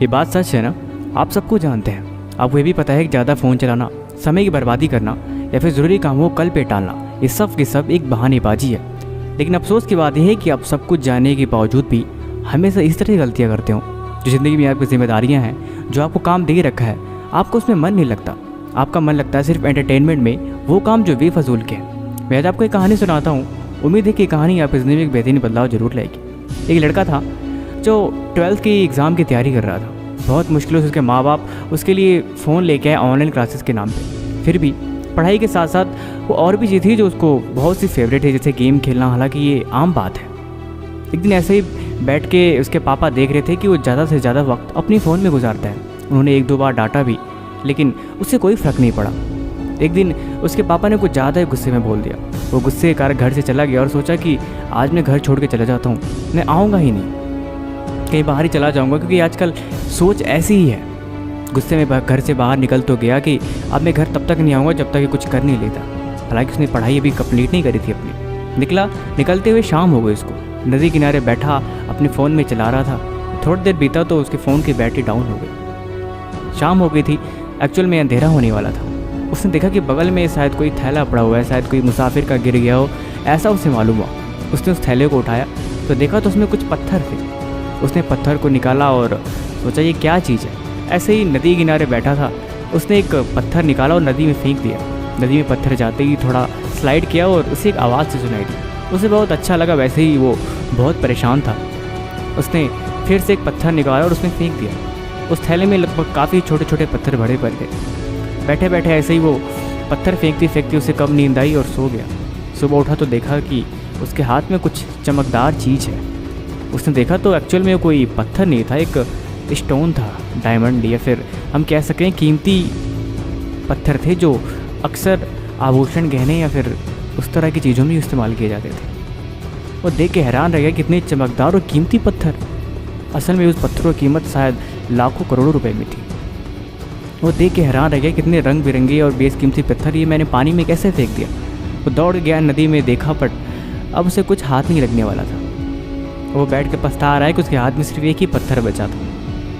ये बात सच है ना, आप सबको जानते हैं। आपको ये भी पता है कि ज़्यादा फ़ोन चलाना, समय की बर्बादी करना या फिर ज़रूरी कामों को कल पे टालना, ये सब की सब एक बहानेबाजी है। लेकिन अफसोस की बात यह है कि आप सब कुछ जानने के बावजूद भी हमेशा इस तरह की गलतियाँ करते हो। जो ज़िंदगी में आपकी जिम्मेदारियाँ हैं, जो आपको काम दे रखा है, आपको उसमें मन नहीं लगता। आपका मन लगता है सिर्फ एंटरटेनमेंट में, वो काम जो बेफजूल के हैं। मैं आज आपको एक कहानी सुनाता हूँ। उम्मीद है कि कहानी आपकी ज़िंदगी में एक बेहतरीन बदलाव जरूर लाएगी। एक लड़का था जो 12th की एग्ज़ाम की तैयारी कर रहा था। बहुत मुश्किलों से उसके माँ बाप उसके लिए फ़ोन लेके आए ऑनलाइन क्लासेस के नाम पे। फिर भी पढ़ाई के साथ साथ वो और भी चीज़ थी जो उसको बहुत सी फेवरेट है, जैसे गेम खेलना। हालांकि ये आम बात है। एक दिन ऐसे ही बैठ के उसके पापा देख रहे थे कि वो ज़्यादा से ज़्यादा वक्त अपनी फ़ोन में गुजारता है। उन्होंने 1-2 बार डांटा भी, लेकिन उससे कोई फ़र्क नहीं पड़ा। एक दिन उसके पापा ने कुछ ज़्यादा ही गुस्से में बोल दिया। वो गुस्से के कारण घर से चला गया और सोचा कि आज मैं घर छोड़ के चला जाता हूँ, मैं आऊँगा ही नहीं, कहीं बाहर ही चला जाऊँगा, क्योंकि आजकल सोच ऐसी ही है। गुस्से में घर से बाहर निकल तो गया कि अब मैं घर तब तक नहीं आऊँगा जब तक ये कुछ कर नहीं लेता। हालांकि उसने पढ़ाई अभी कंप्लीट नहीं करी थी अपनी। निकलते हुए शाम हो गई। उसको नदी किनारे बैठा अपने फ़ोन में चला रहा था। थोड़ी देर बीता तो उसके फ़ोन की बैटरी डाउन हो गई। शाम हो गई थी, एक्चुअल में अंधेरा होने वाला था। उसने देखा कि बगल में शायद कोई थैला पड़ा हुआ है, शायद कोई मुसाफिर का गिर गया हो, ऐसा उसे मालूम हुआ। उसने उस थैले को उठाया तो देखा तो उसमें कुछ पत्थर थे। उसने पत्थर को निकाला और सोचा ये क्या चीज़ है। ऐसे ही नदी किनारे बैठा था, उसने एक पत्थर निकाला और नदी में फेंक दिया। नदी में पत्थर जाते ही थोड़ा स्लाइड किया और उसे एक आवाज़ से सुनाई दी। उसे बहुत अच्छा लगा, वैसे ही वो बहुत परेशान था। उसने फिर से एक पत्थर निकाला और उसमें फेंक दिया। उस थैले में लगभग काफ़ी छोटे छोटे पत्थर भरे पड़ गए। बैठे बैठे ऐसे ही वो पत्थर फेंकती उसे कब नींद आई और सो गया। सुबह उठा तो देखा कि उसके हाथ में कुछ चमकदार चीज़ है। उसने देखा तो एक्चुअल में कोई पत्थर नहीं था, एक स्टोन था, डायमंड या फिर हम कह सकते हैं कीमती पत्थर थे जो अक्सर आभूषण, गहने या फिर उस तरह की चीज़ों में इस्तेमाल किए जाते थे। वो देख के हैरान रह गया, कितने चमकदार और कीमती पत्थर। असल में उस पत्थरों की कीमत शायद लाखों करोड़ों रुपए में थी। वो देख के हैरान रह गया, कितने रंग बिरंगे और बेशकीमती पत्थर, ये मैंने पानी में कैसे फेंक दिया। वो दौड़ गया नदी में, देखा बट अब उसे कुछ हाथ नहीं लगने वाला था। वो बैठ के पछता रहा है कि उसके हाथ में सिर्फ एक ही पत्थर बचा था,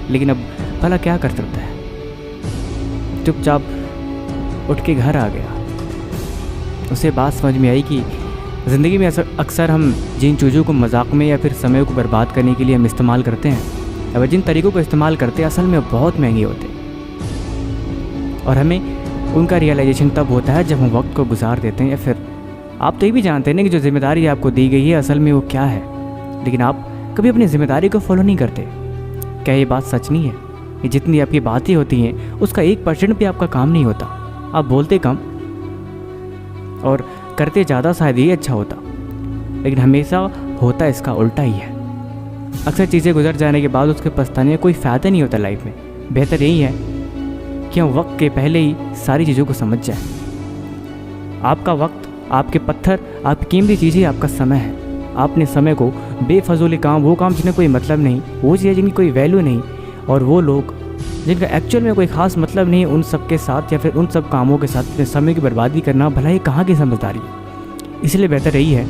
लेकिन अब भला क्या कर सकता है। चुपचाप उठ के घर आ गया। उसे बात समझ में आई कि ज़िंदगी में अक्सर हम जिन चीज़ों को मजाक में या फिर समय को बर्बाद करने के लिए हम इस्तेमाल करते हैं, अब जिन तरीक़ों को इस्तेमाल करते हैं, असल में बहुत महंगे होते हैं। और हमें उनका रियलाइजेशन तब होता है जब हम वक्त को गुजार देते हैं, या फिर आप तो ये भी जानते हैं ना कि जो जिम्मेदारी आपको दी गई है असल में वो क्या है, लेकिन आप कभी अपनी जिम्मेदारी को फॉलो नहीं करते। क्या ये बात सच नहीं है? ये जितनी आपकी बातें होती हैं उसका 1% भी आपका काम नहीं होता। आप बोलते कम और करते ज़्यादा, शायद ये अच्छा होता, लेकिन हमेशा होता इसका उल्टा ही है। अक्सर चीज़ें गुजर जाने के बाद उसके पछताने का कोई फ़ायदा नहीं होता लाइफ में। बेहतर यही है कि हम वक्त के पहले ही सारी चीज़ों को समझ जाएं। आपका वक्त, आपके पत्थर, आपकी कीमती चीज़ें आपका समय है। आपने समय को बेफजूल काम, वो काम जिन्हें कोई मतलब नहीं, वो चीज़ें जिनकी कोई वैल्यू नहीं, और वो लोग जिनका एक्चुअल में कोई ख़ास मतलब नहीं, उन सब के साथ या फिर उन सब कामों के साथ अपने समय की बर्बादी करना, भला ये कहाँ की समझदारी है। इसलिए बेहतर यही है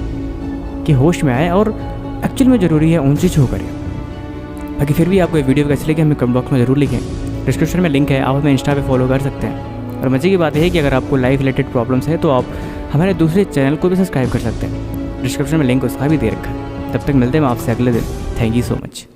कि होश में आए और एक्चुअल में ज़रूरी है उन चीज़ों को करें। बाकी फिर भी आपको ये वीडियो कैसे लगे हमें कमेंट बॉक्स में ज़रूर लिखें। डिस्क्रिप्शन में लिंक है, आप हमें इंस्टा पे फॉलो कर सकते हैं। और मज़े की बात है कि अगर आपको लाइफ रिलेटेड प्रॉब्लम्स है तो आप हमारे दूसरे चैनल को भी सब्सक्राइब कर सकते हैं। डिस्क्रिप्शन में लिंक उसका भी दे रखा है। तब तक मिलते हैं आपसे अगले दिन। Thank you so much.